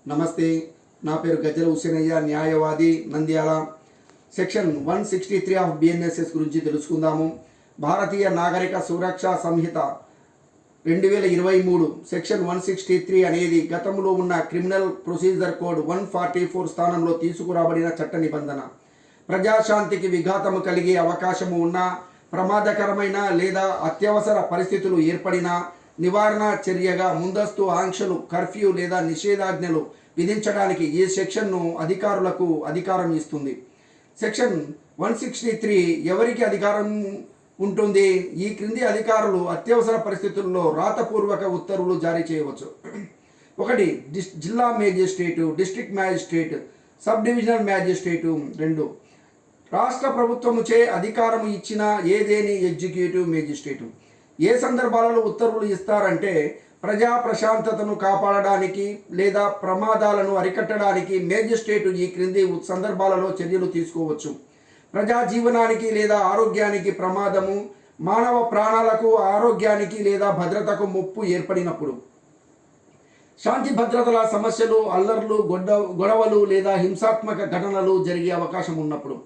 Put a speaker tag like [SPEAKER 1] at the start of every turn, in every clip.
[SPEAKER 1] నమస్తే, నా పేరు గజ్జల హుసేనయ్య, న్యాయవాది, నంద్యాల. సెక్షన్ 163 ఆఫ్ BNSS గురించి తెలుసుకుందాము. భారతీయ నాగరిక సురక్ష సంహిత 2023 సెక్షన్ 163 అనేది గతంలో ఉన్న క్రిమినల్ ప్రొసీజర్ కోడ్ 144 స్థానంలో తీసుకురాబడిన చట్ట నిబంధన. ప్రజాశాంతికి విఘాతము కలిగే అవకాశము ఉన్న ప్రమాదకరమైన లేదా అత్యవసర పరిస్థితులు ఏర్పడినా నివారణ చర్యగా ముందస్తు ఆంక్షలు, కర్ఫ్యూ లేదా నిషేధాజ్ఞలు విధించడానికి ఈ సెక్షన్ను అధికారులకు అధికారం ఇస్తుంది. సెక్షన్ 163 ఎవరికి అధికారం ఉంటుంది? ఈ క్రింది అధికారులు అత్యవసర పరిస్థితుల్లో రాతపూర్వక ఉత్తర్వులు జారీ చేయవచ్చు. 1. జిల్లా magistrate, district magistrate, sub divisional magistrate. 2. రాష్ట్ర ప్రభుత్వముచే అధికారం ఇచ్చిన ఏదేని ఎగ్జిక్యూటివ్ మేజిస్ట్రేటు. ఏ సందర్భాలలో ఉత్తర్వులు ఇస్తారంటే ప్రజా ప్రశాంతతను కాపాడడానికి లేదా ప్రమాదాలను అరికట్టడానికి మేజిస్ట్రేటు ఈ క్రింది సందర్భాలలో చర్యలు తీసుకోవచ్చు. ప్రజా జీవనానికి లేదా ఆరోగ్యానికి ప్రమాదము, మానవ ప్రాణాలకు, ఆరోగ్యానికి లేదా భద్రతకు ముప్పు ఏర్పడినప్పుడు, శాంతి భద్రతల సమస్యలు, అల్లర్లు, గొడవలు లేదా హింసాత్మక ఘటనలు జరిగే అవకాశం ఉన్నప్పుడు,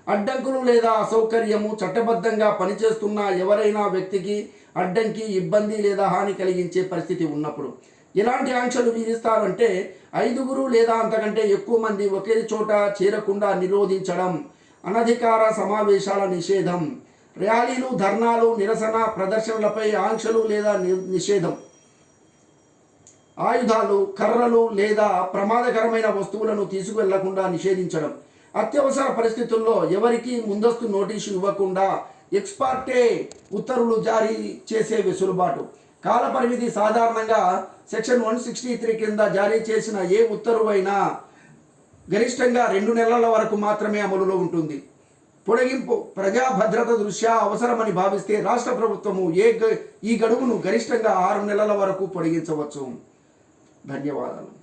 [SPEAKER 1] అడ్డంకులు లేదా అసౌకర్యము, చట్టబద్ధంగా పనిచేస్తున్న ఎవరైనా వ్యక్తికి అడ్డంకి, ఇబ్బంది లేదా హాని కలిగించే పరిస్థితి ఉన్నప్పుడు. ఎలాంటి ఆంక్షలు విధిస్తారంటే 5 లేదా అంతకంటే ఎక్కువ మంది ఒకే చోట చేరకుండా నిరోధించడం, అనధికార సమావేశాల నిషేధం, ర్యాలీలు, ధర్నాలు, నిరసన ప్రదర్శనలపై ఆంక్షలు లేదా నిషేధం, ఆయుధాలు, కర్రలు లేదా ప్రమాదకరమైన వస్తువులను తీసుకువెళ్లకుండా నిషేధించడం, అత్యవసర పరిస్థితుల్లో ఎవరికి ముందస్తు నోటీసు ఇవ్వకుండా ఎక్స్పార్టే ఉత్తర్వులు జారీ చేసే వెసులుబాటు. కాలపరిమితి సాధారణంగా సెక్షన్ 163 కింద జారీ చేసిన ఏ ఉత్తర్వుైనా గరిష్టంగా 2 నెలల వరకు మాత్రమే అమలులో ఉంటుంది. పొడిగింపు ప్రజా భద్రత దృష్ట్యా అవసరమని భావిస్తే రాష్ట్ర ప్రభుత్వము ఈ గడువును గరిష్టంగా 6 నెలల వరకు పొడిగించవచ్చు. ధన్యవాదాలు.